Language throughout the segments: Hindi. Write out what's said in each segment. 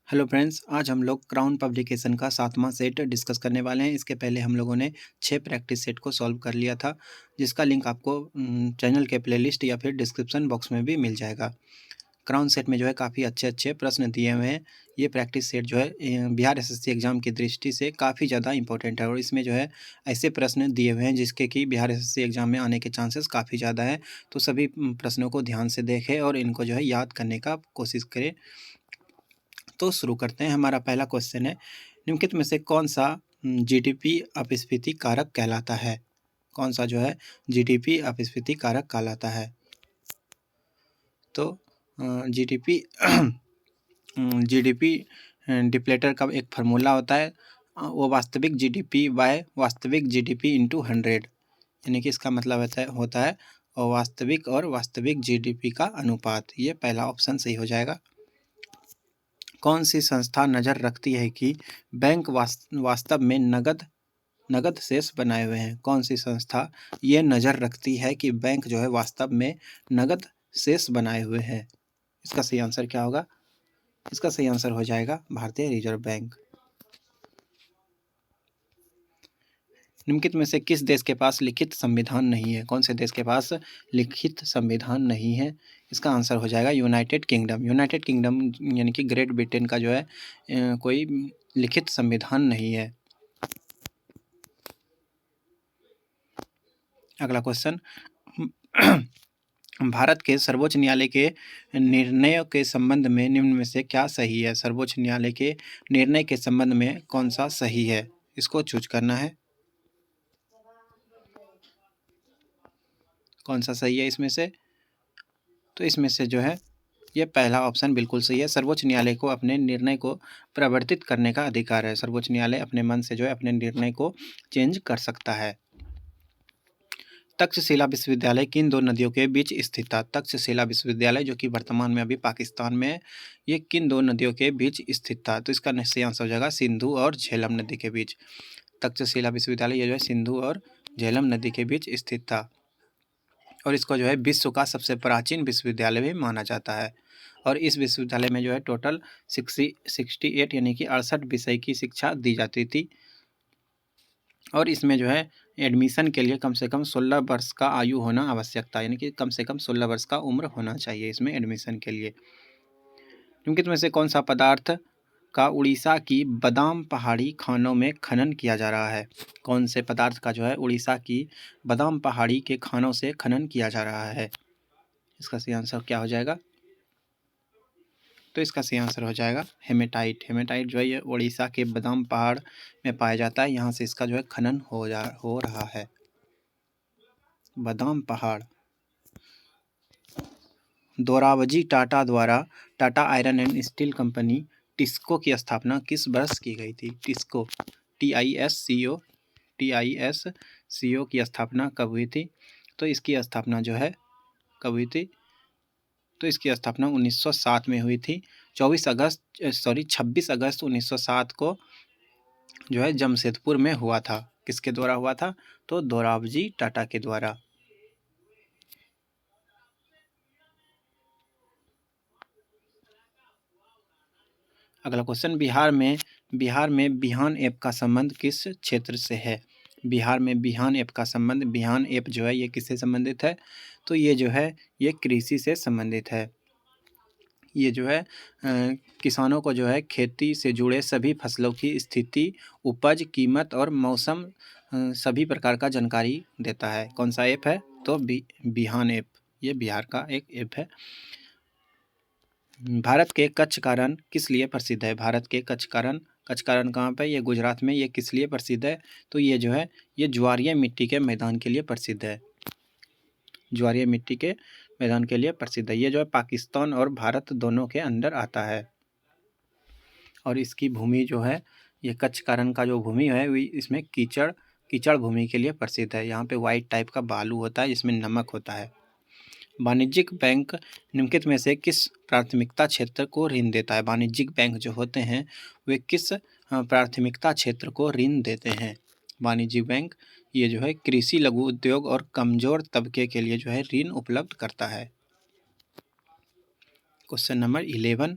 हेलो फ्रेंड्स, आज हम लोग क्राउन पब्लिकेशन का 7वां सेट डिस्कस करने वाले हैं। इसके पहले हम लोगों ने 6 प्रैक्टिस सेट को सॉल्व कर लिया था, जिसका लिंक आपको चैनल के प्लेलिस्ट या फिर डिस्क्रिप्शन बॉक्स में भी मिल जाएगा। क्राउन सेट में जो है काफ़ी अच्छे-अच्छे प्रश्न दिए हुए हैं। ये प्रैक्टिस सेट जो है बिहार एसएससी एग्ज़ाम की दृष्टि से काफ़ी ज़्यादा इंपॉर्टेंट है और इसमें जो है ऐसे प्रश्न दिए हुए हैं जिसके कि बिहार एसएससी एग्ज़ाम में आने के चांसेस काफ़ी ज़्यादा है। तो सभी प्रश्नों को ध्यान से देखें और इनको जो है याद करने का कोशिश करें। तो शुरू करते हैं। हमारा पहला क्वेश्चन है, निम्नलिखित में से कौन सा जीडीपी अपस्फीति कारक कहलाता है? कौन सा जो है जीडीपी अपस्फीति कारक कहलाता है? तो जीडीपी जीडीपी डिप्लेटर का एक फार्मूला होता है, वो वास्तविक जीडीपी बाय वास्तविक जीडीपी इंटू 100, यानी कि इसका मतलब होता है वास्तविक और वास्तविक जीडीपी का अनुपात। ये पहला ऑप्शन सही हो जाएगा। कौन सी संस्था नज़र रखती है कि बैंक वास्तव में नगद शेष बनाए हुए हैं? कौन सी संस्था ये नज़र रखती है कि बैंक जो है वास्तव में नगद शेष बनाए हुए हैं? इसका सही आंसर क्या होगा? इसका सही आंसर हो जाएगा भारतीय रिजर्व बैंक। निम्नलिखित में से किस देश के पास लिखित संविधान नहीं है? कौन से देश के पास लिखित संविधान नहीं है? इसका आंसर हो जाएगा यूनाइटेड किंगडम। यूनाइटेड किंगडम यानी कि ग्रेट ब्रिटेन का जो है कोई लिखित संविधान नहीं है। अगला क्वेश्चन, भारत के सर्वोच्च न्यायालय के निर्णयों के संबंध में निम्न में से क्या सही है? सर्वोच्च न्यायालय के निर्णय के संबंध में कौन सा सही है? इसको चूज करना है। कौन सा सही है इसमें से? तो इसमें से जो है ये पहला ऑप्शन बिल्कुल सही है। सर्वोच्च न्यायालय को अपने निर्णय को परिवर्तित करने का अधिकार है। सर्वोच्च न्यायालय अपने मन से जो है अपने निर्णय को चेंज कर सकता है। तक्षशिला विश्वविद्यालय किन दो नदियों के बीच स्थित था? तक्षशिला विश्वविद्यालय जो कि वर्तमान में अभी पाकिस्तान में है, ये किन दो नदियों के बीच स्थित था? तो इसका सही आंसर हो जाएगा सिंधु और झेलम नदी के बीच। तक्षशिला विश्वविद्यालय ये जो है सिंधु और झेलम नदी के बीच स्थित था और इसको जो है विश्व का सबसे प्राचीन विश्वविद्यालय भी माना जाता है। और इस विश्वविद्यालय में जो है टोटल 68 यानी कि 68 विषय की शिक्षा दी जाती थी और इसमें जो है एडमिशन के लिए कम से कम 16 वर्ष का आयु होना आवश्यक था, यानी कि कम से कम 16 वर्ष का उम्र होना चाहिए इसमें एडमिशन के लिए। निम्नलिखित में से कौन सा पदार्थ का उड़ीसा की बादाम पहाड़ी खानों में खनन किया जा रहा है? कौन से पदार्थ का जो है उड़ीसा की बादाम पहाड़ी के खानों से खनन किया जा रहा है? इसका सही आंसर क्या हो जाएगा? तो इसका सही आंसर हो जाएगा हेमेटाइट। हेमेटाइट जो है ये उड़ीसा के बादाम पहाड़ में पाया जाता है, यहाँ से इसका जो है खनन हो रहा है। बादाम पहाड़। दोराबजी टाटा द्वारा Tata iron and steel company TISCO की स्थापना किस वर्ष की गई थी? टिस्को TISCO की स्थापना कब हुई थी? तो इसकी स्थापना जो है कब हुई थी? तो इसकी स्थापना 1907 में हुई थी। 26 अगस्त 1907 को जो है जमशेदपुर में हुआ था। किसके द्वारा हुआ था? तो दोराबजी टाटा के द्वारा। अगला क्वेश्चन, बिहार में बिहान ऐप का संबंध किस क्षेत्र से है? बिहार में बिहान ऐप का संबंध, बिहान ऐप जो है ये किससे संबंधित है? तो ये जो है ये कृषि से संबंधित है। ये जो है किसानों को जो है खेती से जुड़े सभी फसलों की स्थिति, उपज, कीमत और मौसम सभी प्रकार का जानकारी देता है। कौन सा ऐप है? तो बिहान ऐप, ये बिहार का एक ऐप है। भारत के कच्छ का रण किस लिए प्रसिद्ध है? भारत के कच्छ का रण कहाँ पे? ये गुजरात में। ये किस लिए प्रसिद्ध है? तो ये जो है ये ज्वारीय मिट्टी के मैदान के लिए प्रसिद्ध है। ज्वारीय मिट्टी के मैदान के लिए प्रसिद्ध है। ये जो है पाकिस्तान और भारत दोनों के अंदर आता है और इसकी भूमि जो है ये कच्छ का रण का जो भूमि है इसमें कीचड़ भूमि के लिए प्रसिद्ध है। यहाँ पे वाइट टाइप का बालू होता है जिसमें नमक होता है। वाणिज्यिक बैंक निम्नलिखित में से किस प्राथमिकता क्षेत्र को ऋण देता है? वाणिज्यिक बैंक जो होते हैं वे किस प्राथमिकता क्षेत्र को ऋण देते हैं? वाणिज्यिक बैंक ये जो है कृषि, लघु उद्योग और कमजोर तबके के लिए जो है ऋण उपलब्ध करता है। क्वेश्चन नंबर 11,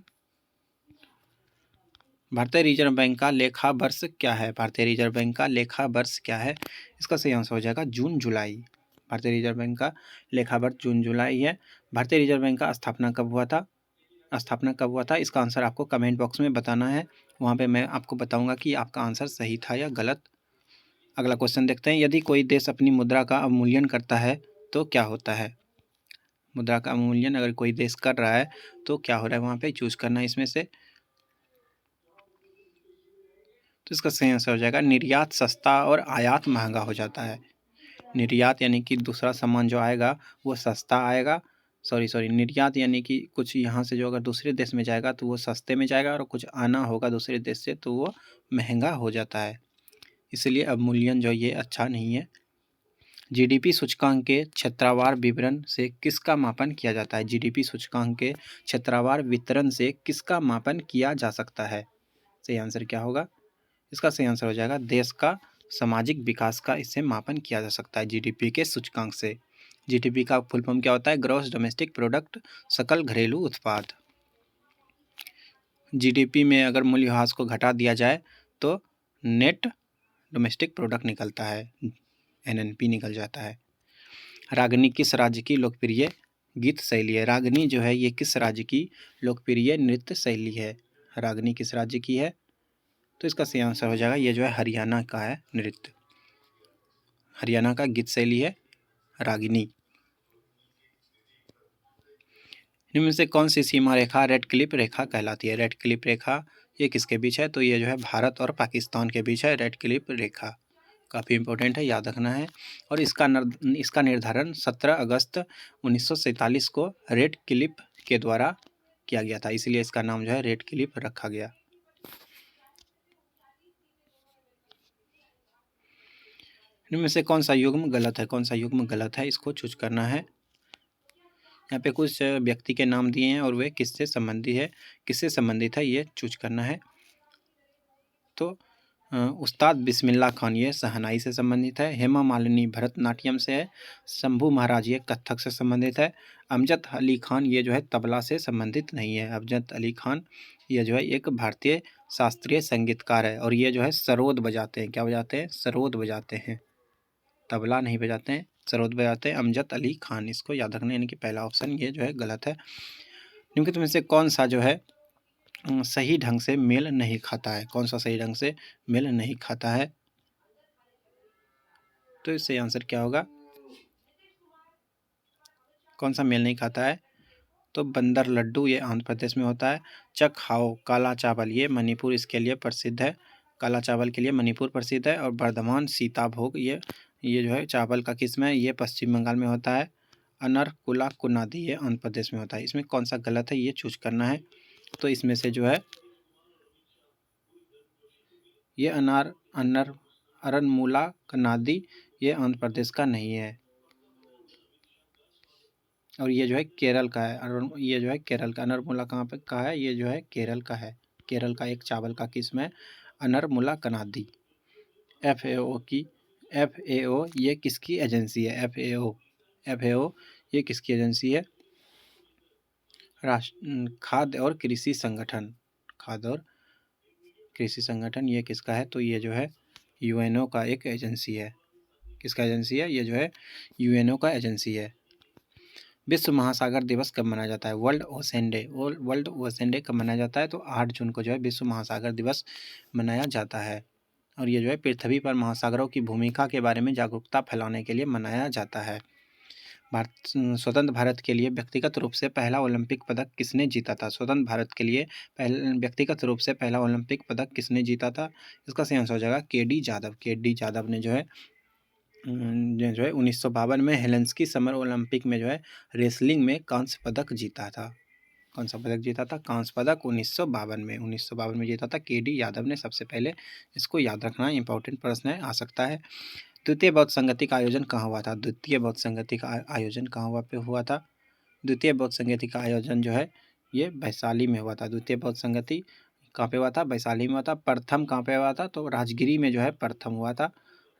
भारतीय रिजर्व बैंक का लेखा वर्ष क्या है? भारतीय रिजर्व बैंक का लेखा वर्ष क्या है? इसका सही आंसर हो जाएगा जून जुलाई। भारतीय रिजर्व बैंक का लेखा वर्ष जून जुलाई है। भारतीय रिजर्व बैंक का स्थापना कब हुआ था? स्थापना कब हुआ था? इसका आंसर आपको कमेंट बॉक्स में बताना है। वहाँ पे मैं आपको बताऊंगा कि आपका आंसर सही था या गलत। अगला क्वेश्चन देखते हैं। यदि कोई देश अपनी मुद्रा का अवमूल्यन करता है तो क्या होता है? मुद्रा का अवमूल्यन अगर कोई देश कर रहा है तो क्या हो रहा है? वहाँ पे चूज करना है इसमें से। तो इसका सही आंसर हो जाएगा निर्यात सस्ता और आयात महंगा हो जाता है। निर्यात यानी कि दूसरा सामान जो आएगा वो सस्ता आएगा। सॉरी निर्यात यानी कि कुछ यहाँ से जो अगर दूसरे देश में जाएगा तो वो सस्ते में जाएगा, और कुछ आना होगा दूसरे देश से तो वो महंगा हो जाता है। इसलिए अवमूल्यन जो ये अच्छा नहीं है। जीडीपी सूचकांक के क्षेत्रवार विवरण से किसका मापन किया जाता है? जीडीपी सूचकांक के क्षेत्रवार वितरण से किसका मापन किया जा सकता है? सही आंसर क्या होगा? इसका सही आंसर हो जाएगा देश का सामाजिक विकास का इससे मापन किया जा सकता है जीडीपी के सूचकांक से। जीडीपी का फुल फॉर्म क्या होता है? ग्रॉस डोमेस्टिक प्रोडक्ट, सकल घरेलू उत्पाद। जीडीपी में अगर मूल्यह्रास को घटा दिया जाए तो नेट डोमेस्टिक प्रोडक्ट निकलता है, एनएनपी निकल जाता है। रागनी किस राज्य की लोकप्रिय गीत शैली है? रागनी जो है ये किस राज्य की लोकप्रिय नृत्य शैली है? रागनी किस राज्य की है? तो इसका सही आंसर हो जाएगा ये जो है हरियाणा का है नृत्य। हरियाणा का गीत शैली है रागिनी। इनमें से कौन सी सीमा रेखा रेड क्लिप रेखा कहलाती है? रेड क्लिप रेखा ये किसके बीच है? तो ये जो है भारत और पाकिस्तान के बीच है रेड क्लिप रेखा। काफ़ी इंपॉर्टेंट है, याद रखना है। और इसका निर्धारण 17 अगस्त 1947 को रेड क्लिप के द्वारा किया गया था, इसलिए इसका नाम जो है रेड क्लिप रखा गया। इनमें से कौन सा युग्म गलत है? कौन सा युग्म गलत है इसको चूज करना है। यहाँ पे कुछ व्यक्ति के नाम दिए हैं और वे किससे संबंधित है ये चूज करना है। तो उस्ताद बिस्मिल्लाह खान ये शहनाई से संबंधित है। हेमा मालिनी भरतनाट्यम से है। शंभू महाराज ये कथक से संबंधित है। अमजद अली खान ये जो है तबला से संबंधित नहीं है। अमजद अली खान ये जो है एक भारतीय शास्त्रीय संगीतकार है, और ये जो है सरोद बजाते हैं। क्या बजाते हैं? सरोद बजाते हैं, तबला नहीं बजाते हैं, सरोद बजाते हैं। अमजद अली खान, इसको याद रखना, यानी कि पहला ऑप्शन ये जो है गलत है। निम्नलिखित में से कौन सा जो है सही ढंग से मेल नहीं खाता है? कौन सा सही ढंग से मेल नहीं खाता है? तो इससे आंसर क्या होगा? कौन सा मेल नहीं खाता है? तो बंदर लड्डू ये आंध्र प्रदेश में होता है। चखाओ काला चावल ये मणिपुर इसके लिए प्रसिद्ध है। काला चावल के लिए मणिपुर प्रसिद्ध है। और वर्धमान सीताभोग ये जो है चावल का किस्म है, ये पश्चिम बंगाल में होता है। अनरकुला कुनादी ये आंध्र प्रदेश में होता है। इसमें कौन सा गलत है ये चूज करना है। तो इसमें से जो है ये अरनमुला कनादी ये आंध्र प्रदेश का नहीं है, और ये जो है केरल का है। ये जो है केरल का। अनरमुला कहाँ पे का है? ये जो है केरल का है। केरल का एक चावल का किस्म है अनरमुला कनादी। एफ ए ओ ये किसकी एजेंसी है? एफ ए ओ ये किसकी एजेंसी है? खाद्य और कृषि संगठन। खाद्य और कृषि संगठन ये किसका है? तो ये जो है यूएनओ का एक एजेंसी है। किसका एजेंसी है? ये जो है यूएनओ का एजेंसी है। विश्व महासागर दिवस कब मनाया जाता है? वर्ल्ड ओशन डे कब मनाया जाता है? तो 8 जून को जो है विश्व महासागर दिवस मनाया जाता है। और ये जो है पृथ्वी पर महासागरों की भूमिका के बारे में जागरूकता फैलाने के लिए मनाया जाता है। स्वतंत्र भारत के लिए व्यक्तिगत रूप से पहला ओलंपिक पदक किसने जीता था? स्वतंत्र भारत के लिए व्यक्तिगत रूप से पहला ओलंपिक पदक किसने जीता था? इसका सही आंसर हो जाएगा के.डी. जादव। के.डी. जादव ने जो है 1952 में हेलेंस्की समर ओलंपिक में जो है रेसलिंग में कांस्य पदक जीता था। कौन सा पदक जीता था? कांस्य पदक 1952 में जीता था के.डी. यादव ने सबसे पहले। इसको याद रखना, इंपॉर्टेंट प्रश्न है, आ सकता है। द्वितीय बौद्ध संगति का आयोजन कहाँ हुआ था? द्वितीय बौद्ध संगति का आयोजन कहाँ हुआ था? द्वितीय बौद्ध संगति का आयोजन जो है ये वैशाली में हुआ था। द्वितीय बौद्ध संगति कहाँ पे हुआ था? वैशाली में हुआ था। प्रथम कहाँ पे हुआ था? तो राजगिरी में जो है प्रथम हुआ था।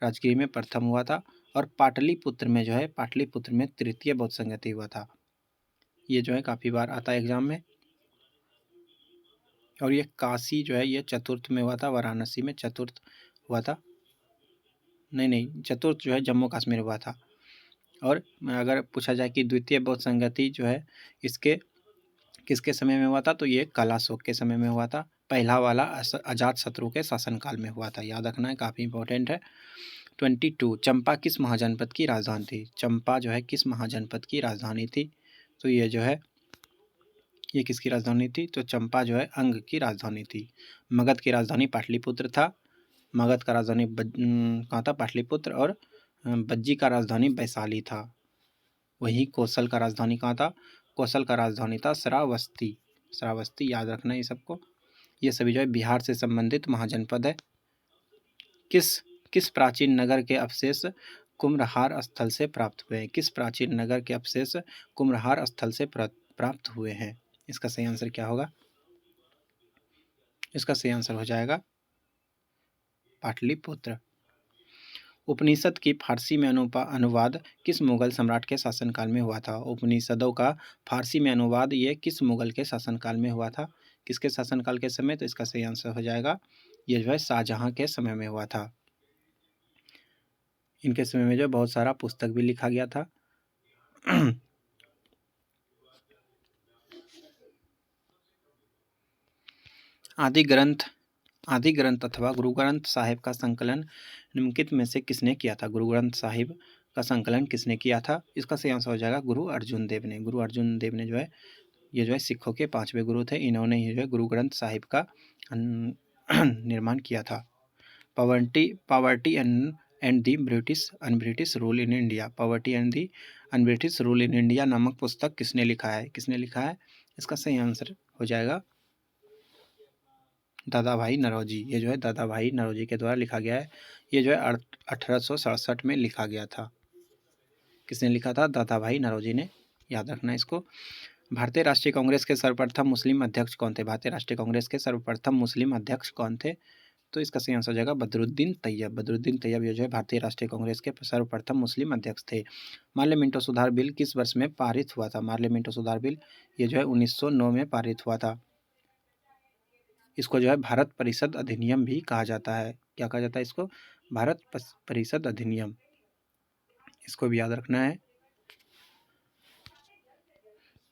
राजगिरी में प्रथम हुआ था। और पाटलिपुत्र में तृतीय बौद्ध संगति हुआ था। ये जो है काफ़ी बार आता है एग्जाम में। और ये काशी जो है ये चतुर्थ में हुआ था, वाराणसी में चतुर्थ हुआ था, नहीं चतुर्थ जो है जम्मू कश्मीर हुआ था। और अगर पूछा जाए कि द्वितीय बौद्ध संगति जो है इसके किसके समय में हुआ था, तो ये कलाशोक के समय में हुआ था। पहला वाला अजात शत्रु के शासनकाल में हुआ था, याद रखना है, काफ़ी इंपॉर्टेंट है। 22 चंपा किस महाजनपद की राजधानी थी? चंपा जो है किस महाजनपद की राजधानी थी? तो ये जो है ये किसकी राजधानी थी? तो चंपा जो है अंग की राजधानी थी। मगध की राजधानी पाटलिपुत्र था। मगध का राजधानी कहाँ था? पाटलिपुत्र। और बज्जी का राजधानी वैशाली था। वहीं कौशल का राजधानी कहाँ था? कौशल का राजधानी था श्रावस्ती। श्रावस्ती, याद रखना है सबको। ये सभी जो है बिहार से संबंधित महाजनपद है। किस प्राचीन नगर के अवशेष कुम्हरार स्थल से प्राप्त हुए हैं? किस प्राचीन नगर के अवशेष कुम्हरार स्थल से प्राप्त हुए हैं? इसका सही आंसर क्या होगा? इसका सही आंसर हो जाएगा पाटलिपुत्र। उपनिषद की फारसी में अनुवाद किस मुगल सम्राट के शासनकाल में हुआ था? उपनिषदों का फारसी में अनुवाद ये किस मुगल के शासनकाल में हुआ था? किसके शासनकाल के समय? तो इसका सही आंसर हो जाएगा ये जो है शाहजहां के समय में हुआ था। इनके समय में जो बहुत सारा पुस्तक भी लिखा गया था। आदि ग्रंथ अथवा गुरु ग्रंथ साहिब का संकलन निम्नलिखित में से किसने किया था? गुरु ग्रंथ साहिब का संकलन किसने किया था? इसका सही आंसर हो जाएगा गुरु अर्जुन देव ने। गुरु अर्जुन देव ने जो है ये जो है सिखों के 5वें गुरु थे। इन्होंने ही जो है गुरु ग्रंथ साहिब का निर्माण किया था। Poverty and the British rule in India. Poverty and the un-British rule in India नामक पुस्तक किसने लिखा है? किसने लिखा है? इसका सही आंसर हो जाएगा दादा भाई नौरोजी। ये जो है दादा भाई नौरोजी के द्वारा लिखा गया है। ये जो है 1867 में लिखा गया था। किसने लिखा था? दादा भाई नौरोजी ने, याद रखना इसको। भारतीय राष्ट्रीय कांग्रेस के सर्वप्रथम मुस्लिम अध्यक्ष कौन थे? भारतीय राष्ट्रीय कांग्रेस के सर्वप्रथम मुस्लिम अध्यक्ष कौन थे? तो इसका सही आंसर हो जाएगा बदरुद्दीन तैयब। बदरुद्दीन तैयब ये जो है भारतीय राष्ट्रीय कांग्रेस के सर्वप्रथम मुस्लिम अध्यक्ष थे। मार्ले मिंटो सुधार बिल किस वर्ष में पारित हुआ था? मार्ले मिंटो सुधार बिल ये जो है 1909 में पारित हुआ था। इसको जो है भारत परिषद अधिनियम भी कहा जाता है। क्या कहा जाता है इसको? भारत परिषद अधिनियम। इसको भी याद रखना है।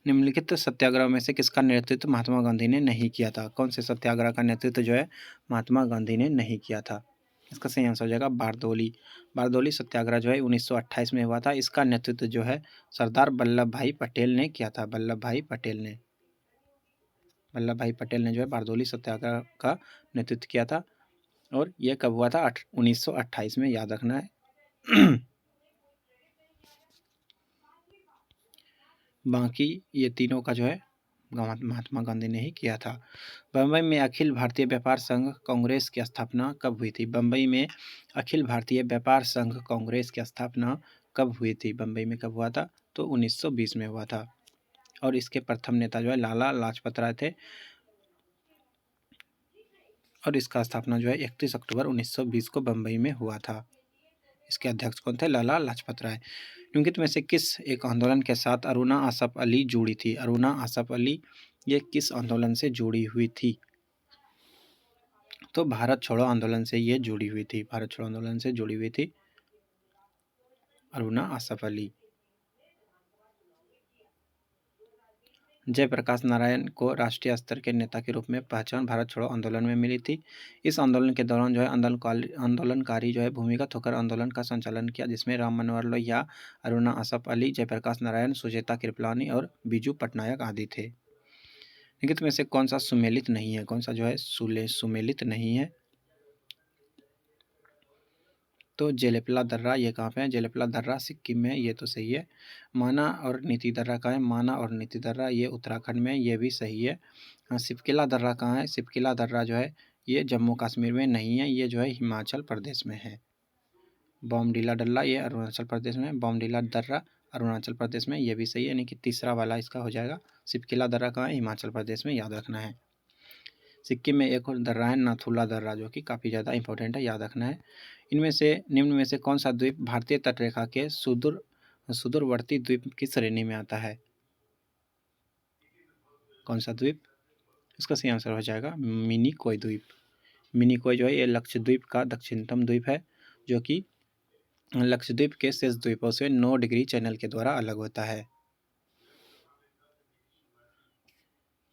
निम्नलिखित सत्याग्रह में से किसका नेतृत्व महात्मा गांधी ने नहीं किया था? कौन से सत्याग्रह का नेतृत्व जो है महात्मा गांधी ने नहीं किया था? इसका सही आंसर हो जाएगा बारदोली। बारदोली सत्याग्रह जो है 1928 में हुआ था। इसका नेतृत्व जो है सरदार वल्लभ भाई पटेल ने किया था। वल्लभ भाई पटेल ने जो है बारदोली सत्याग्रह का नेतृत्व किया था। और यह कब हुआ था? 1928 में, याद रखना है। बाकी ये तीनों का जो है महात्मा गांधी ने ही किया था। बम्बई में अखिल भारतीय व्यापार संघ कांग्रेस की स्थापना कब हुई थी? बम्बई में अखिल भारतीय व्यापार संघ कांग्रेस की स्थापना कब हुई थी? बम्बई में कब हुआ था? तो 1920 में हुआ था। और इसके प्रथम नेता जो है लाला लाजपत राय थे। और इसका स्थापना जो है 31 अक्टूबर 1920 को बम्बई में हुआ था। इसके अध्यक्ष कौन थे? लाला लाजपत राय। निम्नलिखित में से किस एक आंदोलन के साथ अरुणा आसफ अली जुड़ी थी? अरुणा आसफ अली ये किस आंदोलन से जुड़ी हुई थी? तो भारत छोड़ो आंदोलन से ये जुड़ी हुई थी। भारत छोड़ो आंदोलन से जुड़ी हुई थी अरुणा आसफ अली। जयप्रकाश नारायण को राष्ट्रीय स्तर के नेता के रूप में पहचान भारत छोड़ो आंदोलन में मिली थी। इस आंदोलन के दौरान जो है आंदोलनकारी जो है भूमिगत होकर आंदोलन का संचालन किया, जिसमें राम मनोहर लोहिया, अरुणा आसफ अली, जयप्रकाश नारायण, सुचेता कृपलानी और बीजू पटनायक आदि थे। निम्नलिखित में से कौन सा सुमेलित नहीं है? कौन सा जो है सुमेलित नहीं है? तो जेलेपला दर्रा ये कहाँ पे है? जेलेपला दर्रा सिक्किम में, ये तो सही है। माना और नीति दर्रा कहाँ है? माना और नीति दर्रा ये उत्तराखंड में, ये भी सही है। हाँ, सिपकिला दर्रा कहाँ है? सिपकिला दर्रा जो है ये जम्मू कश्मीर में नहीं है, ये जो है हिमाचल प्रदेश में है। बॉमडीला दर्रा ये अरुणाचल प्रदेश में, बॉमडीला दर्रा अरुणाचल प्रदेश में, ये भी सही है। यानी कि तीसरा वाला इसका हो जाएगा। सिपकिला दर्रा कहाँ है? हिमाचल प्रदेश में, याद रखना है। सिक्किम में एक और दर्रा है नाथुला दर्रा, जो कि काफ़ी ज़्यादा इंपॉर्टेंट है, याद रखना है। इनमें से निम्न में से कौन सा द्वीप भारतीय तटरेखा के सुदूरवर्ती द्वीप की श्रेणी में आता है? कौन सा द्वीप इसका सही आंसर हो जाएगा मिनिकोय द्वीप। मिनिकोय जो है ये लक्षद्वीप का दक्षिणतम द्वीप है, जो कि लक्षद्वीप के शेष द्वीपों से 9 डिग्री चैनल के द्वारा अलग होता है।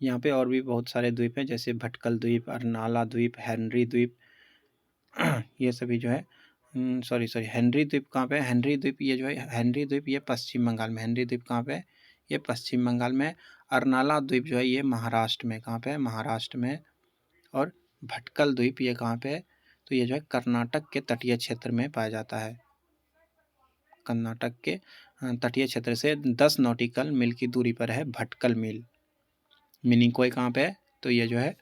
यहाँ पे और भी बहुत सारे द्वीप हैं, जैसे भटकल द्वीप, अरनाला द्वीप, हेनरी द्वीप, ये सभी जो है सॉरी हेनरी द्वीप कहाँ पे है? हेनरी द्वीप ये जो है हेनरी द्वीप ये पश्चिम बंगाल में। हेनरी द्वीप कहाँ पे है? ये पश्चिम बंगाल में। अरनाला द्वीप जो है ये महाराष्ट्र में। कहाँ पे है? महाराष्ट्र में। और भटकल द्वीप ये कहाँ पे है? तो ये जो है कर्नाटक के तटीय क्षेत्र में पाया जाता है। कर्नाटक के तटीय क्षेत्र से 10 नॉटिकल मील की दूरी पर है भटकल मील। मिनिकोय कहाँ पे है? तो ये जो है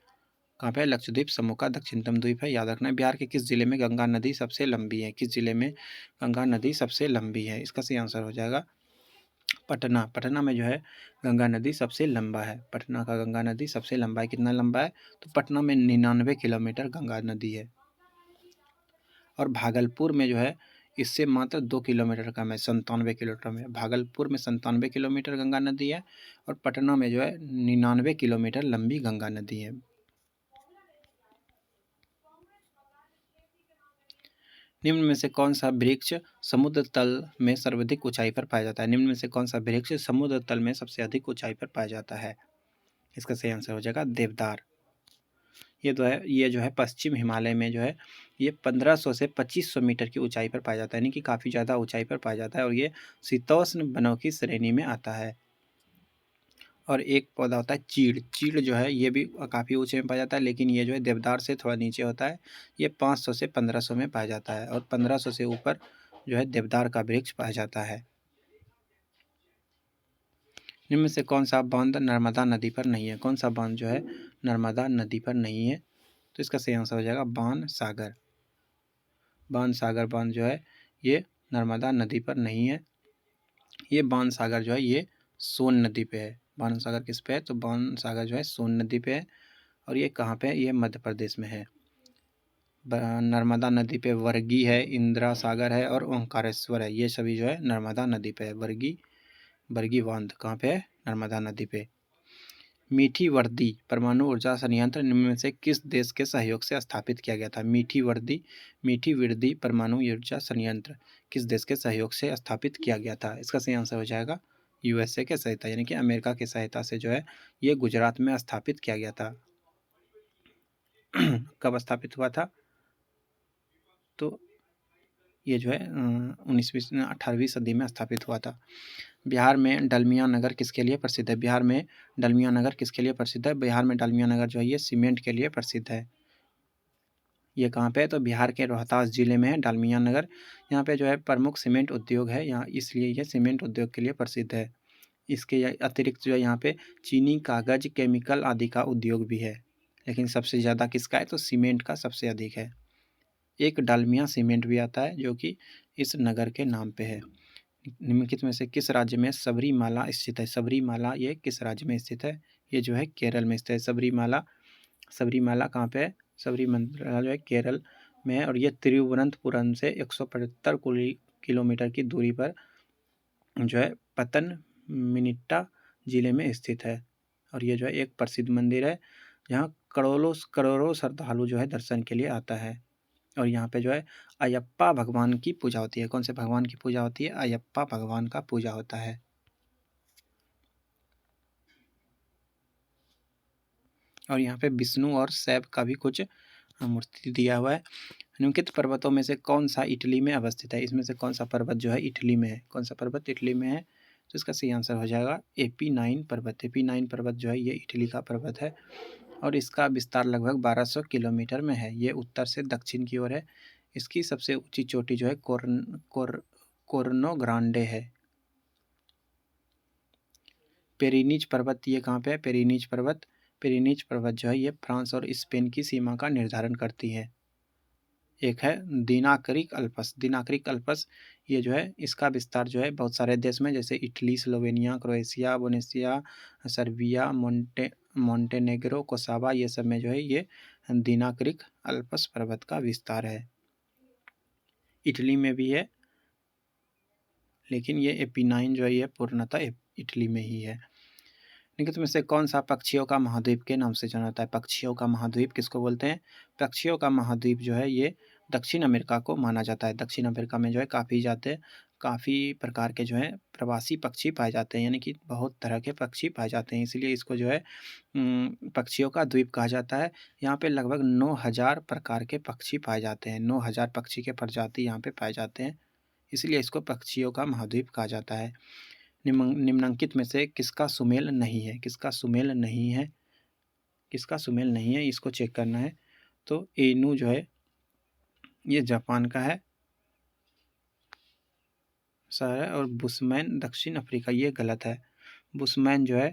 कहाँ पे? लक्षद्वीप समूह का दक्षिणतम द्वीप है। याद रखना है। बिहार के किस जिले में गंगा नदी सबसे लंबी है? किस जिले में गंगा नदी सबसे लंबी है? इसका सही आंसर हो जाएगा पटना। पटना में जो है गंगा नदी सबसे लंबा है। पटना का गंगा नदी सबसे लंबा है। कितना लंबा है? तो पटना में 99 किलोमीटर गंगा नदी है। और भागलपुर में जो है इससे मात्र 2 किलोमीटर कम है, 97 किलोमीटर में। भागलपुर में 97 किलोमीटर गंगा नदी है और पटना में जो है 99 किलोमीटर लंबी गंगा नदी है। निम्न में से कौन सा वृक्ष समुद्र तल में सर्वाधिक ऊंचाई पर पाया जाता है? निम्न में से कौन सा वृक्ष समुद्र तल में सबसे अधिक ऊंचाई पर पाया जाता है? इसका सही आंसर हो जाएगा देवदार। ये जो है पश्चिम हिमालय में जो है ये 1500 से 2500 मीटर की ऊंचाई पर पाया जाता है, यानी कि काफ़ी ज़्यादा ऊंचाई पर पाया जाता है। और ये शीतोष्ण वनों की श्रेणी में आता है। और एक पौधा होता है चीड़। चीड़ जो है ये भी काफ़ी ऊंचे में पाया जाता है, लेकिन ये जो है देवदार से थोड़ा नीचे होता है। ये 500 से 1500 में पाया जाता है और 1500 से ऊपर जो है देवदार का वृक्ष पाया जाता है। निम्न में से कौन सा बांध नर्मदा नदी पर नहीं है? कौन सा बांध जो है नर्मदा नदी पर नहीं है? तो इसका सही आंसर हो जाएगा बाण सागर। बाण सागर बांध जो है ये नर्मदा नदी पर नहीं है। ये बाण सागर जो है ये सोन नदी पे है। बाण सागर किस पे है? तो बाण सागर जो है सोन नदी पे है। और ये कहाँ पे है? ये मध्य प्रदेश में है। नर्मदा नदी पे वर्गी है, इंदिरा सागर है और ओंकारेश्वर है। ये सभी जो है नर्मदा नदी पे है। वर्गी बांध कहाँ पे है? नर्मदा नदी पे। मीठी वर्दी परमाणु ऊर्जा संयंत्र निम्न में से किस देश के सहयोग से स्थापित किया गया था? मीठी वर्दी परमाणु ऊर्जा संयंत्र किस देश के सहयोग से स्थापित किया गया था? इसका सही आंसर हो जाएगा यूएसए के सहायता, यानी कि अमेरिका की सहायता से जो है ये गुजरात में स्थापित किया गया था। कब स्थापित हुआ था? तो ये जो है 18वीं सदी में स्थापित हुआ था। बिहार में डलमिया नगर किसके लिए प्रसिद्ध है? बिहार में डलमिया नगर किसके लिए प्रसिद्ध है? बिहार में डलमिया नगर जो है ये सीमेंट के लिए प्रसिद्ध है। ये कहाँ पे है? तो बिहार के रोहतास जिले में है डालमिया नगर। यहाँ पे जो है प्रमुख सीमेंट उद्योग है यहाँ, इसलिए यह सीमेंट उद्योग के लिए प्रसिद्ध है। इसके अतिरिक्त जो है यहाँ पे चीनी, कागज, केमिकल आदि का उद्योग भी है, लेकिन सबसे ज़्यादा किसका है? तो सीमेंट का सबसे अधिक है। एक डालमिया सीमेंट भी आता है जो कि इस नगर के नाम पे है। निम्नलिखित में से किस राज्य में सबरीमाला स्थित है? सबरीमाला ये किस राज्य में स्थित है? ये जो है केरल में स्थित है। सबरीमाला कहाँ पे है? सबरीमाला जो है केरल में है और ये तिरुवनंतपुरम से 175 किलोमीटर की दूरी पर जो है पतनमथिट्टा जिले में स्थित है। और ये जो है एक प्रसिद्ध मंदिर है जहाँ करोड़ों श्रद्धालु जो है दर्शन के लिए आता है। और यहाँ पे जो है अयप्पा भगवान की पूजा होती है। कौन से भगवान की पूजा होती है? अयप्पा भगवान का पूजा होता है। और यहाँ पे विष्णु और शैव का भी कुछ मूर्ति दिया हुआ है। निम्नलिखित पर्वतों में से कौन सा इटली में अवस्थित है? इसमें से कौन सा पर्वत जो है इटली में है? कौन सा पर्वत इटली में है? तो इसका सही आंसर हो जाएगा AP9 पर्वत। AP9 पर्वत जो है ये इटली का पर्वत है और इसका विस्तार लगभग 1200 किलोमीटर में है। ये उत्तर से दक्षिण की ओर है। इसकी सबसे ऊंची चोटी जो है कोर्नो ग्रांडे है। पेरिनीज पर्वत ये कहाँ पे है? पेरिनीज पर्वत जो है ये फ्रांस और स्पेन की सीमा का निर्धारण करती है। एक है दिनाक्रिक अल्पस ये जो है इसका विस्तार जो है बहुत सारे देश में, जैसे Italy, Slovenia, Croatia, Bosnia, Serbia, Montenegro, Kosovo, ये सब में जो है ये दिनाक्रिक अल्पस पर्वत का विस्तार है। इटली में भी है, लेकिन ये AP9 जो है ये पूर्णतः इटली में ही है। निम्नलिखित में से कौन सा पक्षियों का महाद्वीप के नाम से जाना जाता है? पक्षियों का महाद्वीप किसको बोलते हैं? पक्षियों का महाद्वीप जो है ये दक्षिण अमेरिका को माना जाता है। दक्षिण अमेरिका में जो है काफ़ी प्रकार के जो है प्रवासी पक्षी पाए जाते हैं, यानी कि बहुत तरह के पक्षी पाए जाते हैं, इसलिए इसको जो है पक्षियों का द्वीप कहा जाता है। यहाँ पे लगभग 9000 प्रकार के पक्षी पाए जाते हैं। 9000 पक्षी के प्रजाति यहाँ पे पाए जाते हैं, इसलिए इसको पक्षियों का महाद्वीप कहा जाता है। निम्नलिखित में से किसका सुमेल नहीं है? किसका सुमेल नहीं है? किसका सुमेल नहीं है, इसको चेक करना है। तो एनू जो है ये जापान का है शहर है, और बुशमैन दक्षिण अफ्रीका, ये गलत है। बुशमैन जो है,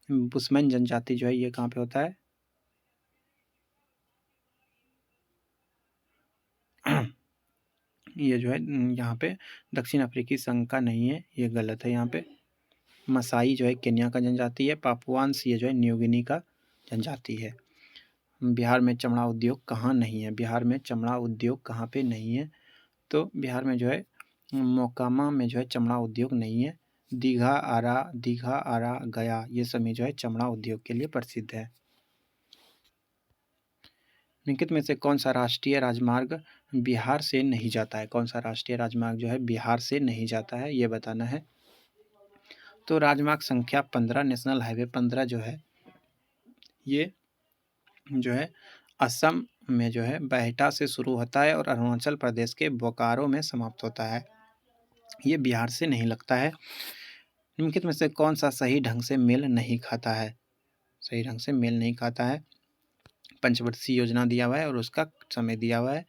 बुशमैन जनजाति जो है ये कहाँ पे होता है? ये जो है यहाँ पे दक्षिण अफ्रीकी संघ का नहीं है, ये गलत है। यहाँ पे मसाई जो है केन्या का जनजाति है। पापुआन्स ये जो है न्यू गिनी का जनजाति है। बिहार में चमड़ा उद्योग कहाँ नहीं है? बिहार में चमड़ा उद्योग कहाँ पे नहीं है? तो बिहार में जो है मोकामा में जो है चमड़ा उद्योग नहीं है। दीघा, आरा, गया, ये सभी जो है चमड़ा उद्योग के लिए प्रसिद्ध है। निम्नलिखित में से कौन सा राष्ट्रीय राजमार्ग बिहार से नहीं जाता है? कौन सा राष्ट्रीय राजमार्ग जो है बिहार से नहीं जाता है, ये बताना है। तो राजमार्ग संख्या 15, नेशनल हाईवे 15 जो है ये जो है असम में जो है बेहटा से शुरू होता है और अरुणाचल प्रदेश के बोकारो में समाप्त होता है। ये बिहार से नहीं लगता है। निम्नलिखित में से कौन सा सही ढंग से मेल नहीं खाता है? सही ढंग से मेल नहीं खाता है। पंचवर्षीय योजना दिया हुआ है और उसका समय दिया हुआ है,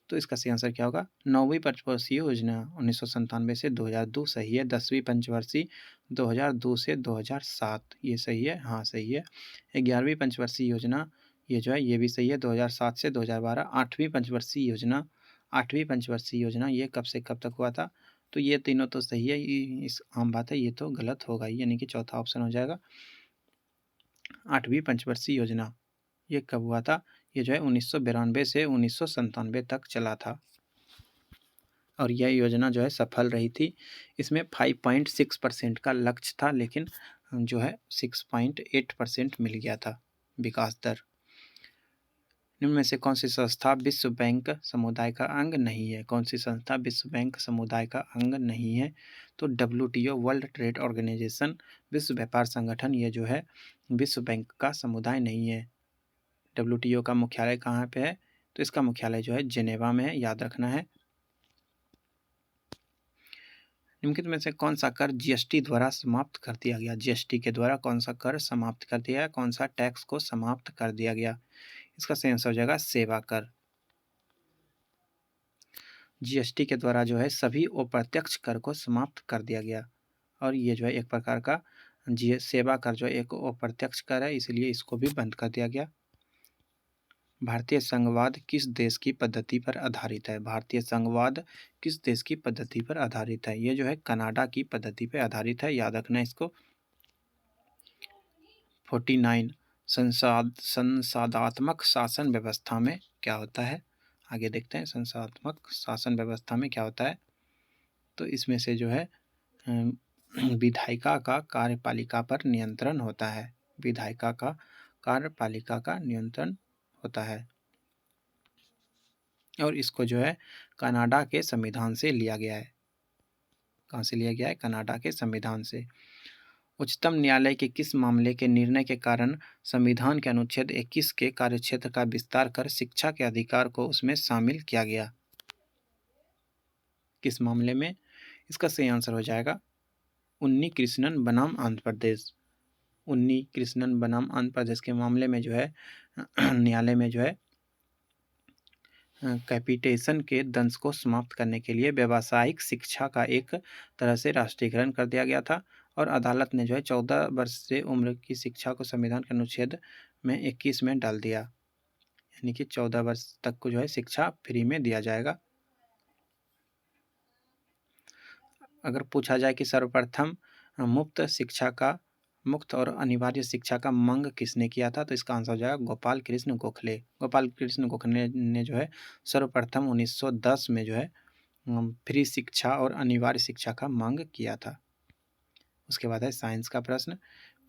तो इसका सही आंसर क्या होगा? 9वीं पंचवर्षीय योजना 1997 से 2002 सही है। 10वीं पंचवर्षीय 2002 से 2007, ये सही है, हाँ सही है। 11वीं पंचवर्षीय योजना ये जो है ये भी सही है, 2007 से 2012। 8वीं पंचवर्षीय योजना ये कब से कब तक हुआ था? तो ये तीनों तो सही है, इस आम बात है, ये तो गलत होगा, यानी कि चौथा ऑप्शन हो जाएगा। 8वीं पंचवर्षीय योजना ये कब हुआ था? ये जो है 1992 से 1997 तक चला था, और यह योजना जो है सफल रही थी। इसमें 5.6% का लक्ष्य था, लेकिन जो है 6.8% मिल गया था विकास दर। निम्न में से कौन सी संस्था विश्व बैंक समुदाय का अंग नहीं है? कौन सी संस्था विश्व बैंक समुदाय का अंग नहीं है? तो WTO, वर्ल्ड ट्रेड ऑर्गेनाइजेशन, विश्व व्यापार संगठन, ये जो है विश्व बैंक का समुदाय नहीं है। WTO का मुख्यालय कहाँ पे है? तो इसका मुख्यालय जो है जेनेवा में है, याद रखना है। निम्नलिखित में से कौन सा कर GST द्वारा समाप्त कर दिया गया? GST के द्वारा कौन सा कर समाप्त कर दिया गया? कौन सा टैक्स को समाप्त कर दिया गया? इसका सही आंसर हो जाएगा सेवा कर। GST के द्वारा जो है सभी अप्रत्यक्ष कर को समाप्त कर दिया गया, और ये जो है एक प्रकार का सेवा कर जो है एक अप्रत्यक्ष कर है, इसलिए इसको भी बंद कर दिया गया। भारतीय संघवाद किस देश की पद्धति पर आधारित है? भारतीय संघवाद किस देश की पद्धति पर आधारित है? ये जो है कनाडा की पद्धति पर आधारित है, याद रखना इसको। 49 संसाधात्मक शासन व्यवस्था में क्या होता है? आगे देखते हैं संसाधात्मक शासन व्यवस्था में क्या होता है। तो इसमें से जो है विधायिका का कार्यपालिका पर नियंत्रण होता है। विधायिका का कार्यपालिका का नियंत्रण होता है, और इसको जो है कनाडा के संविधान से लिया गया है। कहाँ से लिया गया है? कनाडा के संविधान से। उच्चतम न्यायालय के किस मामले के निर्णय के कारण संविधान के अनुच्छेद 21 के कार्यक्षेत्र का विस्तार कर शिक्षा के अधिकार को उसमें शामिल किया गया? किस मामले में? इसका सही आंसर हो जाएगा उन्नी कृष्णन बनाम आंध्र प्रदेश। उन्नी कृष्णन बनाम आंध्र प्रदेश के मामले में जो है न्यायालय में जो है कैपिटेशन के दंश को समाप्त करने के लिए व्यावसायिक शिक्षा का एक तरह से राष्ट्रीयकरण कर दिया गया था, और अदालत ने जो है 14 वर्ष से उम्र की शिक्षा को संविधान के अनुच्छेद में 21 में डाल दिया, यानी कि 14 वर्ष तक को जो है शिक्षा फ्री में दिया जाएगा। अगर पूछा जाए कि सर्वप्रथम मुक्त और अनिवार्य शिक्षा का मंग किसने किया था, तो इसका आंसर हो जाएगा गोपाल कृष्ण गोखले। गोपाल कृष्ण गोखले ने जो है सर्वप्रथम 1910 में जो है फ्री शिक्षा और अनिवार्य शिक्षा का मांग किया था। उसके बाद है साइंस का प्रश्न।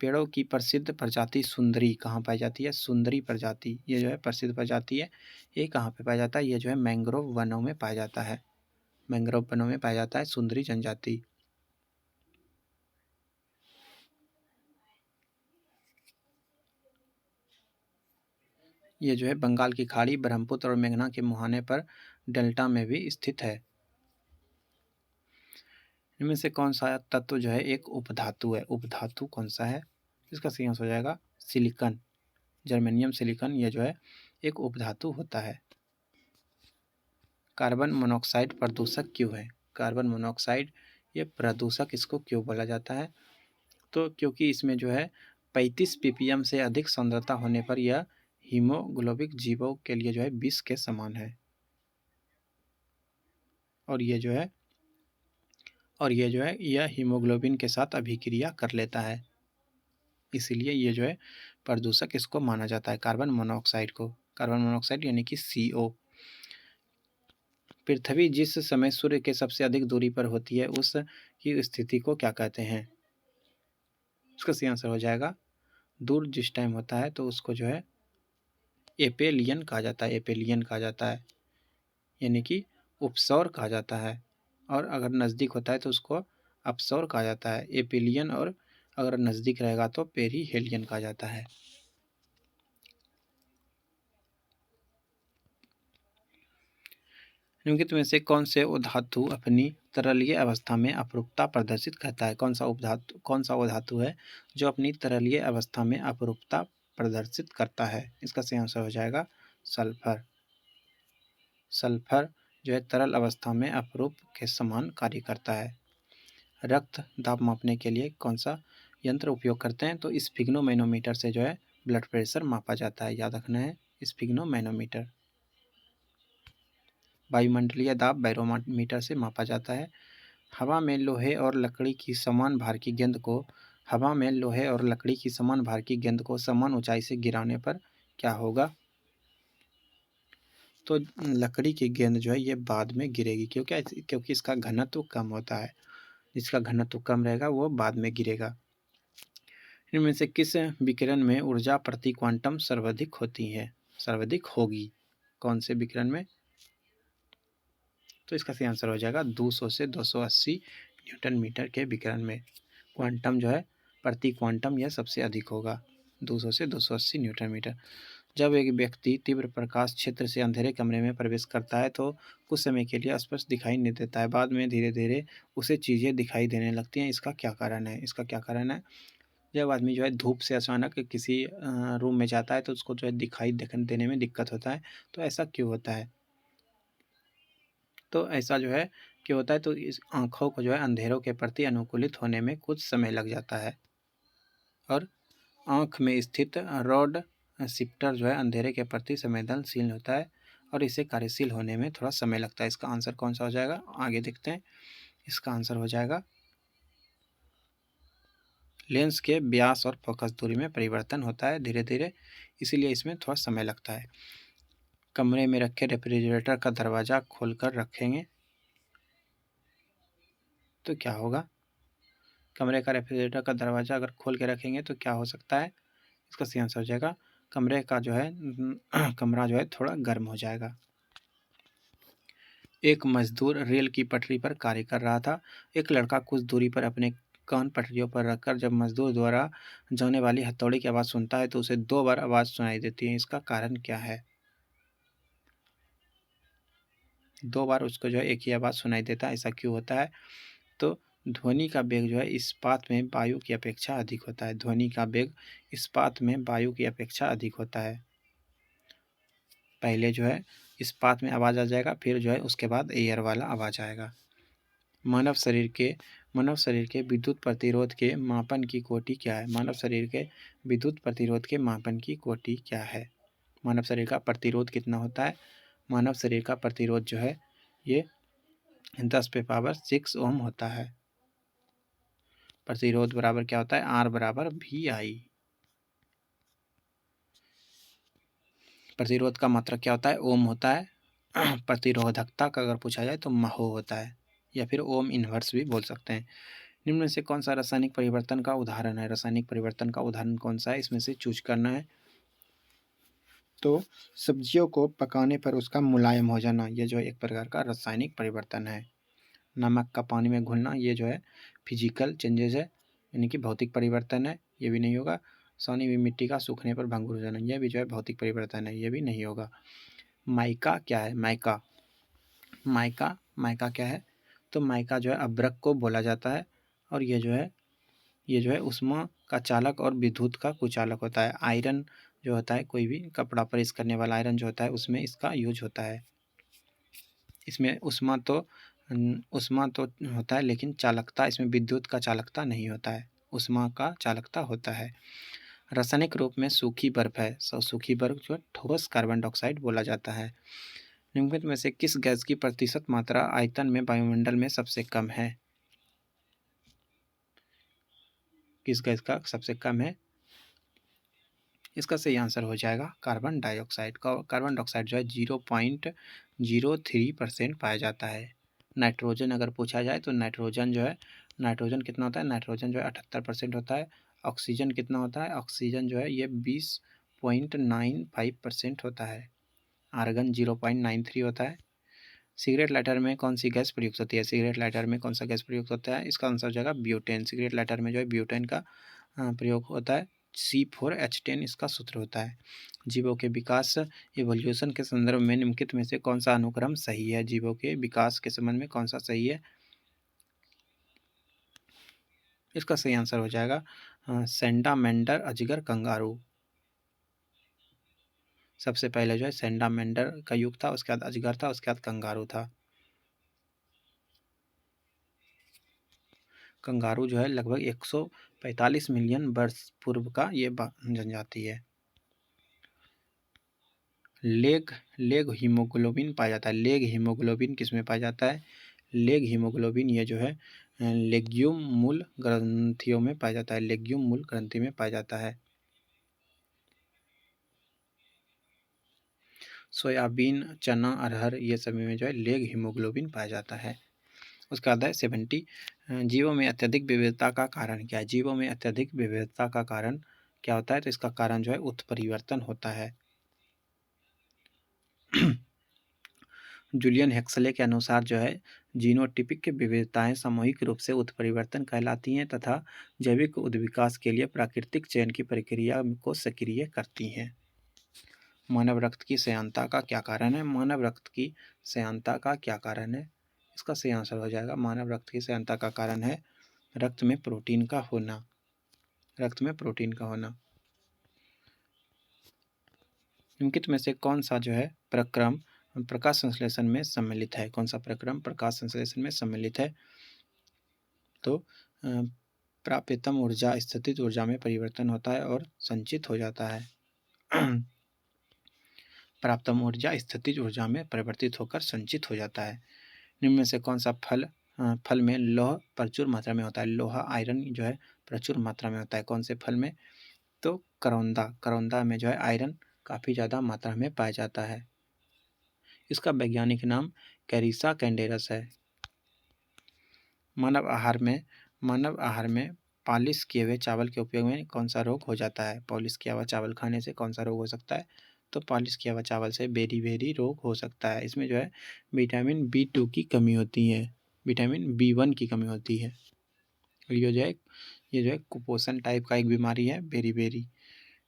पेड़ों की प्रसिद्ध प्रजाति सुंदरी कहाँ पाई जाती है? सुंदरी प्रजाति, ये जो है प्रसिद्ध प्रजाति है। ये कहाँ पे पाया जाता है? ये जो है मैंग्रोव वनों में पाया जाता है। मैंग्रोव वनों में पाया जाता है सुंदरी जनजाति। ये जो है बंगाल की खाड़ी, ब्रह्मपुत्र और मेघना के मुहाने पर डेल्टा में भी स्थित है। इनमें से कौन सा तत्व जो है एक उपधातु है? उपधातु कौन सा है? इसका सही आंसर हो जाएगा सिलिकन। जर्मेनियम सिलिकन ये जो है एक उपधातु होता है। कार्बन मोनोऑक्साइड प्रदूषक क्यों है? कार्बन मोनोऑक्साइड ये प्रदूषक इसको क्यों बोला जाता है? तो क्योंकि इसमें जो है 35 ppm से अधिक सांद्रता होने पर यह हीमोग्लोबिक जीवों के लिए जो है विष के समान है। और ये जो है यह हीमोग्लोबिन के साथ अभिक्रिया कर लेता है, इसीलिए ये जो है प्रदूषक इसको माना जाता है कार्बन मोनोऑक्साइड को। कार्बन मोनोऑक्साइड यानी कि CO। पृथ्वी जिस समय सूर्य के सबसे अधिक दूरी पर होती है उस की स्थिति को क्या कहते हैं? उसका सही आंसर हो जाएगा दूर जिस टाइम होता है तो उसको जो है एपेलियन कहा जाता है। एपेलियन कहा जाता है यानी कि उपसौर कहा जाता है। और अगर नज़दीक होता है तो उसको अपसौर कहा जाता है। एपिलियन। और अगर नज़दीक रहेगा तो पेरीहेलियन कहा जाता है। निम्नलिखित में से कौन से उधातु अपनी तरलीय अवस्था में अपरूपता प्रदर्शित करता है? कौन सा उधातु है जो अपनी तरलीय अवस्था में अपरूपता प्रदर्शित करता है? इसका सही आंसर हो जाएगा सल्फर। सल्फर जो है तरल अवस्था में अपरूप के समान कार्य करता है। रक्त दाब मापने के लिए कौन सा यंत्र उपयोग करते हैं? तो स्फिग्नोमैनोमीटर से जो है ब्लड प्रेशर मापा जाता है। याद रखना है स्फिग्नोमैनोमीटर। वायुमंडलीय दाब बैरोमीटर से मापा जाता है। हवा में लोहे और लकड़ी की समान भार की गेंद को समान ऊंचाई से गिराने पर क्या होगा? तो लकड़ी की गेंद जो है ये बाद में गिरेगी, क्योंकि इसका घनत्व कम होता है। जिसका घनत्व कम रहेगा वो बाद में गिरेगा। इनमें से किस विकिरण में ऊर्जा प्रति क्वांटम सर्वाधिक होगी? कौन से विकिरण में? तो इसका सही आंसर हो जाएगा 200 से 280 न्यूटन मीटर के विकिरण में क्वांटम जो है प्रति क्वांटम यह सबसे अधिक होगा, 200 से 280 न्यूटन मीटर। जब एक व्यक्ति तीव्र प्रकाश क्षेत्र से अंधेरे कमरे में प्रवेश करता है तो कुछ समय के लिए स्पष्ट दिखाई नहीं देता है, बाद में धीरे धीरे उसे चीज़ें दिखाई देने लगती हैं। इसका क्या कारण है? जब आदमी जो है धूप से अचानक किसी रूम में जाता है तो उसको जो है दिखाई देने में दिक्कत होता है। तो ऐसा क्यों होता है? तो ऐसा जो है क्यों होता है? तो इस आँखों को जो है अंधेरों के प्रति अनुकूलित होने में कुछ समय लग जाता है। और आँख में स्थित रॉड शिफ्टर जो है अंधेरे के प्रति संवेदनशील होता है और इसे कार्यशील होने में थोड़ा समय लगता है। इसका आंसर कौन सा हो जाएगा? आगे देखते हैं। इसका आंसर हो जाएगा लेंस के व्यास और फोकस दूरी में परिवर्तन होता है धीरे धीरे, इसीलिए इसमें थोड़ा समय लगता है। कमरे में रखे रेफ्रिजरेटर का दरवाज़ा खोलकर रखेंगे तो क्या होगा? कमरे का रेफ्रिजरेटर का दरवाज़ा अगर खोल के रखेंगे तो क्या हो सकता है? इसका सही आंसर हो जाएगा कमरे का जो है कमरा जो है थोड़ा गर्म हो जाएगा। एक मजदूर रेल की पटरी पर कार्य कर रहा था। एक लड़का कुछ दूरी पर अपने कान पटरियों पर रखकर जब मजदूर द्वारा जाने वाली हथौड़ी की आवाज़ सुनता है तो उसे 2 बार आवाज़ सुनाई देती है। इसका कारण क्या है? 2 बार उसको जो है एक ही आवाज़ सुनाई देता है, ऐसा क्यों होता है? तो ध्वनि का वेग जो है इस्पात में वायु की अपेक्षा अधिक होता है। ध्वनि का वेग इस्पात में वायु की अपेक्षा अधिक होता है। पहले जो है इस्पात में आवाज़ आ जाएगा, फिर जो है उसके बाद एयर वाला आवाज़ आएगा। मानव शरीर के विद्युत प्रतिरोध के मापन की कोटि क्या है? मानव शरीर के विद्युत प्रतिरोध के मापन की कोटि क्या है? मानव शरीर का प्रतिरोध कितना होता है? मानव शरीर का प्रतिरोध जो है ये 10⁻6 ओम होता है। प्रतिरोध बराबर क्या होता है? R बराबर VI। प्रतिरोध का मात्रक क्या होता है? ओम होता है। प्रतिरोधकता का अगर पूछा जाए तो महो होता है, या फिर ओम इनवर्स भी बोल सकते हैं। निम्न में से कौन सा रासायनिक परिवर्तन का उदाहरण है? रासायनिक परिवर्तन का उदाहरण कौन सा है? इसमें से चूज करना है। तो सब्जियों को पकाने पर उसका मुलायम हो जाना, ये जो है एक प्रकार का रासायनिक परिवर्तन है। नमक का पानी में घुलना, ये जो है फिजिकल चेंजेस है, यानी कि भौतिक परिवर्तन है, ये भी नहीं होगा। सनी हुई मिट्टी का सूखने पर भंगुर हो जाना, यह भी जो है भौतिक परिवर्तन है, ये भी नहीं होगा। माइका क्या है? माइका माइका माइका क्या है? तो माइका जो है अभ्रक को बोला जाता है, और ये जो है ऊष्मा का चालक और विद्युत का कुचालक होता है। आयरन जो होता है, कोई भी कपड़ा प्रेस करने वाला आयरन जो होता है, उसमें इसका यूज होता है। इसमें ऊष्मा तो होता है, लेकिन चालकता इसमें विद्युत का चालकता नहीं होता है, ऊष्मा का चालकता होता है। रासायनिक रूप में सूखी बर्फ है, सूखी बर्फ जो ठोस कार्बन डाइऑक्साइड बोला जाता है। निम्नलिखित में से किस गैस की प्रतिशत मात्रा आयतन में वायुमंडल में सबसे कम है? किस गैस का सबसे कम है? इसका सही आंसर हो जाएगा कार्बन डाइऑक्साइड का। कार्बन डाइऑक्साइड जो है 0.03% पाया जाता है। नाइट्रोजन अगर पूछा जाए तो नाइट्रोजन नाइट्रोजन कितना होता है? नाइट्रोजन जो है 78% होता है। ऑक्सीजन कितना होता है? ऑक्सीजन जो है ये 20.95% होता है। आर्गन 0.93 होता है। सिगरेट लाइटर में कौन सी गैस प्रयुक्त होती है? सिगरेट लाइटर में कौन सा गैस प्रयुक्त होता है? इसका आंसर हो जाएगा ब्यूटेन। सिगरेट लाइटर में जो है ब्यूटेन का प्रयोग होता है। C4H10 इसका सूत्र होता है। जीवों के विकास इवोल्यूशन के संदर्भ में निम्नलिखित में से कौन सा अनुक्रम सही है? जीवों के विकास के संबंध में कौन सा सही है? इसका सही आंसर हो जाएगा सेंडामेंडर, अजगर, कंगारू। सबसे पहले जो है सेंडामेंडर का युग था, उसके बाद अजगर था, उसके बाद कंगारू था। कंगारू जो है लगभग 145 मिलियन वर्ष पूर्व का ये जनजाति है। लेग हीमोग्लोबिन पाया जाता है। लेग हीमोग्लोबिन किस में पाया जाता है? लेग हीमोग्लोबिन ये जो है लेग्यूम मूल ग्रंथियों में पाया जाता है। लेग्यूम मूल ग्रंथि में पाया जाता है। सोयाबीन, चना, अरहर ये सभी में जो है लेग हीमोग्लोबिन पाया जाता है। उसका बाद है 70 जीवों में अत्यधिक विविधता का कारण क्या है? जीवों में अत्यधिक विविधता का कारण क्या होता है? तो इसका कारण जो है उत्परिवर्तन होता है। जूलियन हेक्सले के अनुसार जो है जीनोटिपिक विविधताएं सामूहिक रूप से उत्परिवर्तन कहलाती हैं तथा जैविक उद्विकास के लिए प्राकृतिक चयन की प्रक्रिया को सक्रिय करती हैं। मानव रक्त की श्यानता का क्या कारण है? मानव रक्त की श्यानता का क्या कारण है? इसका सही आंसर हो जाएगा मानव रक्त की श्यानता का कारण है रक्त में प्रोटीन का होना। रक्त में प्रोटीन का होना। निम्नलिखित में से कौन सा जो है प्रक्रम प्रकाश संश्लेषण में सम्मिलित है? कौन सा प्रक्रम प्रकाश संश्लेषण में सम्मिलित है? तो प्राप्यतम ऊर्जा स्थितिज ऊर्जा में परिवर्तन होता है और संचित हो जाता है। प्राप्तम ऊर्जा स्थितिज ऊर्जा में परिवर्तित होकर संचित हो जाता है। निम्न में से कौन सा फल में लौह प्रचुर मात्रा में होता है? लोहा, आयरन जो है प्रचुर मात्रा में होता है। कौन से फल में? तो करौंदा में जो है आयरन काफ़ी ज़्यादा मात्रा में पाया जाता है। इसका वैज्ञानिक नाम कैरिसा कैंडेरस है। मानव आहार में पॉलिश किए हुए चावल के उपयोग में कौन सा रोग हो जाता है? पॉलिश किया हुआ चावल खाने से कौन सा रोग हो सकता है? तो पॉलिश किया हुआ चावल से बेरी रोग हो सकता है। इसमें जो है विटामिन B2 की कमी होती है, विटामिन B1 की कमी होती है। और ये जो है कुपोषण टाइप का एक बीमारी है, बेरी।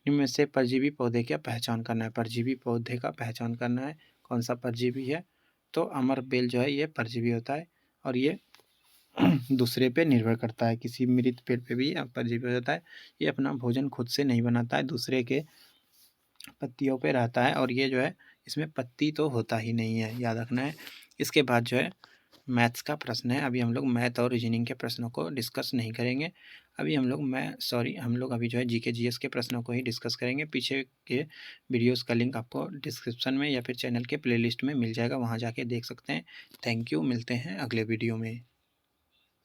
इनमें से परजीवी पौधे की पहचान करना है। परजीवी पौधे का पहचान करना है, कौन सा परजीवी है? तो अमर बेल जो है ये परजीवी होता है, और ये दूसरे पे निर्भर करता है। किसी मृत पेड़ पे भी परजीवी होता है। ये अपना भोजन खुद से नहीं बनाता है, दूसरे के पत्तियों पे रहता है, और ये जो है इसमें पत्ती तो होता ही नहीं है, याद रखना है। इसके बाद जो है मैथ्स का प्रश्न है। अभी हम लोग मैथ और रीजनिंग के प्रश्नों को डिस्कस नहीं करेंगे। अभी हम लोग अभी जो है जीके जीएस के प्रश्नों को ही डिस्कस करेंगे। पीछे के वीडियोस का लिंक आपको डिस्क्रिप्शन में या फिर चैनल के प्लेलिस्ट में मिल जाएगा, वहाँ जाके देख सकते हैं। थैंक यू, मिलते हैं अगले वीडियो में।